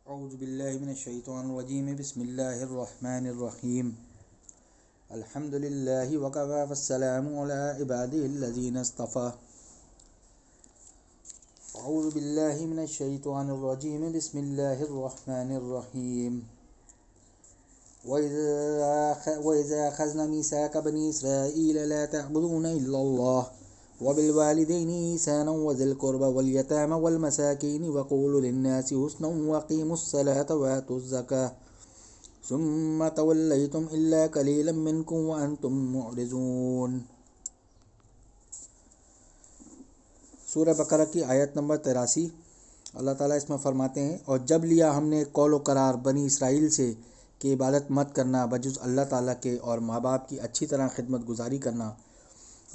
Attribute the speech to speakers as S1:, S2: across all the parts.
S1: اعوذ باللہ من الشیطان الرجیم بسم اللہ الرحمن الرحیم الحمد للہ وکفی والسلام علی عبادہ الذین اصطفی اعوذ باللہ من الشیطان الرجیم بسم اللہ الرحمن الرحیم وَإِذَا أَخَذْنَا مِيثَاقَ بَنِي إِسْرَائِيلَ لَا تَعْبُدُونَ إِلَّا اللَّهَ وَبِالْوَالِدَيْنِ إِحْسَانًا وَذِي الْقُرْبَى وَالْيَتَامَى وَالْمَسَاكِينِ وَقُولُوا لِلنَّاسِ حُسْنًا وَأَقِيمُوا الصَّلَاةَ وَآتُوا الزَّكَاةَ ثُمَّ تَوَلَّيْتُمْ إِلَّا قَلِيلًا مِّنكُمْ وَأَنْتُمْ مُعْرِضُونَ۔ سورہ بقرہ کی آیت نمبر 83۔ اللہ تعالیٰ اس میں فرماتے ہیں، اور جب لیا ہم نے قول و قرار بنی اسرائیل سے کہ عبادت مت کرنا بجز اللہ تعالیٰ کے، اور ماں باپ کی اچھی طرح خدمت گزاری کرنا،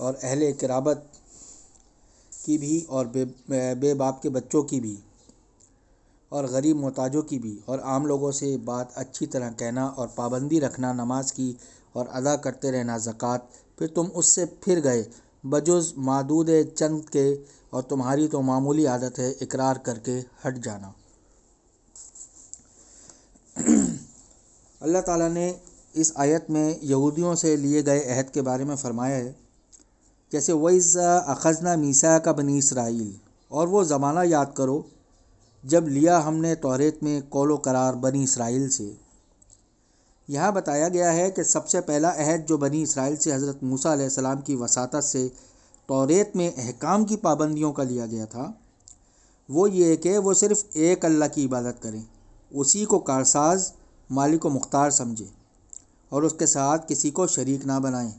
S1: اور اہل قرابت کی بھی، اور بے باپ کے بچوں کی بھی، اور غریب محتاجوں کی بھی، اور عام لوگوں سے بات اچھی طرح کہنا، اور پابندی رکھنا نماز کی، اور ادا کرتے رہنا زکوٰۃ، پھر تم اس سے پھر گئے بجز معدود چند کے، اور تمہاری تو معمولی عادت ہے اقرار کر کے ہٹ جانا۔ اللہ تعالیٰ نے اس آیت میں یہودیوں سے لیے گئے عہد کے بارے میں فرمایا ہے، جیسے وَإِذَا أَخَذْنَا مِيثَاقَ بَنِي إِسْرَائِيلَ، اور وہ زمانہ یاد کرو جب لیا ہم نے توریت میں قول و قرار بنی اسرائیل سے۔ یہاں بتایا گیا ہے کہ سب سے پہلا عہد جو بنی اسرائیل سے حضرت موسیٰ علیہ السلام کی وساطت سے توریت میں احکام کی پابندیوں کا لیا گیا تھا، وہ یہ کہ وہ صرف ایک اللہ کی عبادت کریں، اسی کو کارساز مالک و مختار سمجھے، اور اس کے ساتھ کسی کو شریک نہ بنائیں۔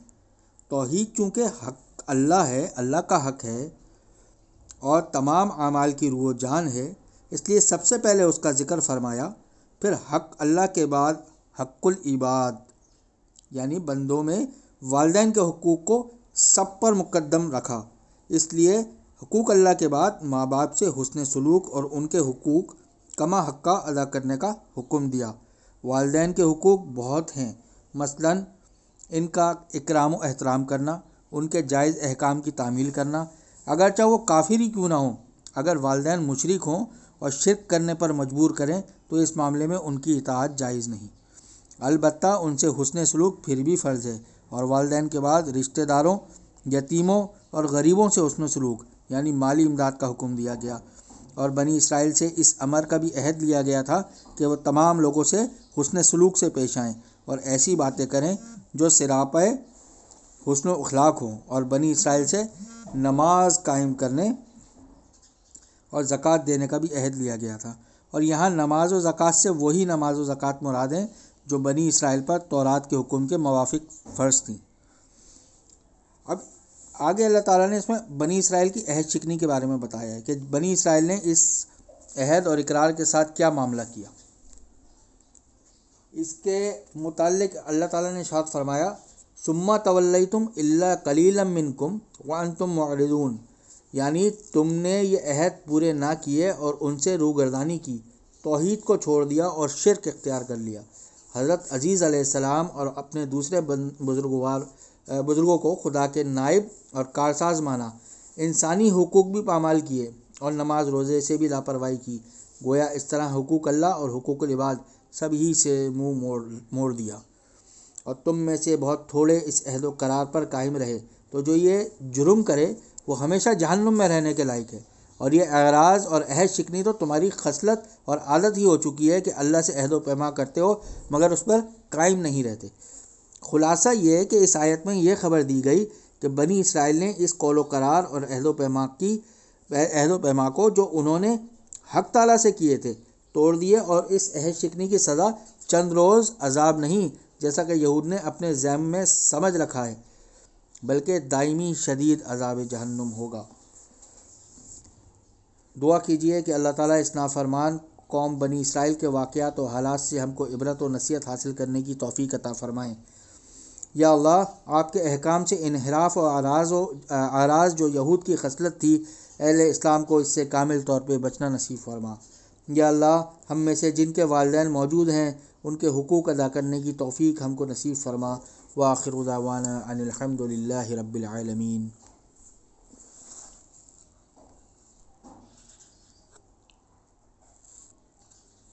S1: توحید چونکہ حق اللہ ہے، اللہ کا حق ہے، اور تمام اعمال کی روح و جان ہے، اس لیے سب سے پہلے اس کا ذکر فرمایا، پھر حق اللہ کے بعد حق العباد یعنی بندوں میں والدین کے حقوق کو سب پر مقدم رکھا۔ اس لیے حقوق اللہ کے بعد ماں باپ سے حسن سلوک اور ان کے حقوق کما حقہ ادا کرنے کا حکم دیا۔ والدین کے حقوق بہت ہیں، مثلاً ان کا اکرام و احترام کرنا، ان کے جائز احکام کی تعمیل کرنا، اگرچہ وہ کافر ہی کیوں نہ ہوں۔ اگر والدین مشرک ہوں اور شرک کرنے پر مجبور کریں تو اس معاملے میں ان کی اطاعت جائز نہیں۔ البتہ ان سے حسن سلوک پھر بھی فرض ہے، اور والدین کے بعد رشتہ داروں، یتیموں اور غریبوں سے حسن سلوک یعنی مالی امداد کا حکم دیا گیا، اور بنی اسرائیل سے اس امر کا بھی عہد لیا گیا تھا کہ وہ تمام لوگوں سے حسن سلوک سے پیش آئیں اور ایسی باتیں کریں جو سراپے حسن و اخلاق ہوں، اور بنی اسرائیل سے نماز قائم کرنے اور زکوٰۃ دینے کا بھی عہد لیا گیا تھا۔ اور یہاں نماز و زکوٰۃ سے وہی نماز و زکوٰۃ مراد ہیں جو بنی اسرائیل پر تورات کے حکم کے موافق فرض تھیں۔ اب آگے اللہ تعالیٰ نے اس میں بنی اسرائیل کی عہد شکنی کے بارے میں بتایا ہے کہ بنی اسرائیل نے اس عہد اور اقرار کے ساتھ کیا معاملہ کیا۔ اس کے متعلق اللہ تعالیٰ نے ارشاد فرمایا، ثُمَّ تَوَلَّيْتُمْ إِلَّا قَلِيلًا مِّنكُمْ وَأَنْتُمْ مُعْرِضُونَ، یعنی تم نے یہ عہد پورے نہ کیے اور ان سے روگردانی کی، توحید کو چھوڑ دیا اور شرک اختیار کر لیا۔ حضرت عزیز علیہ السلام اور اپنے دوسرے بزرگوں کو خدا کے نائب اور کارساز مانا، انسانی حقوق بھی پامال کیے، اور نماز روزے سے بھی لاپرواہی کی، گویا اس طرح حقوق اللہ اور حقوق العباد سب ہی سے منہ موڑ دیا، اور تم میں سے بہت تھوڑے اس عہد و قرار پر قائم رہے، تو جو یہ جرم کرے وہ ہمیشہ جہنم میں رہنے کے لائق ہے۔ اور یہ اعراض اور عہد شکنی تو تمہاری خصلت اور عادت ہی ہو چکی ہے کہ اللہ سے عہد و پیما کرتے ہو مگر اس پر قائم نہیں رہتے۔ خلاصہ یہ ہے کہ اس آیت میں یہ خبر دی گئی کہ بنی اسرائیل نے اس قول و قرار اور عہد و پیما کو جو انہوں نے حق تعالیٰ سے کیے تھے توڑ دیے، اور اس عہد شکنی کی سزا چند روز عذاب نہیں جیسا کہ یہود نے اپنے ذہن میں سمجھ رکھا ہے، بلکہ دائمی شدید عذاب جہنم ہوگا۔ دعا کیجیے کہ اللہ تعالیٰ اس نافرمان قوم بنی اسرائیل کے واقعات و حالات سے ہم کو عبرت و نصیحت حاصل کرنے کی توفیق عطا فرمائیں۔ یا اللہ، آپ کے احکام سے انحراف و اعراض جو یہود کی خصلت تھی، اہل اسلام کو اس سے کامل طور پہ بچنا نصیب فرما۔ یا اللہ، ہم میں سے جن کے والدین موجود ہیں ان کے حقوق ادا کرنے کی توفیق ہم کو نصیب فرما۔ وآخر دعوانا ان الحمد للہ رب العالمین۔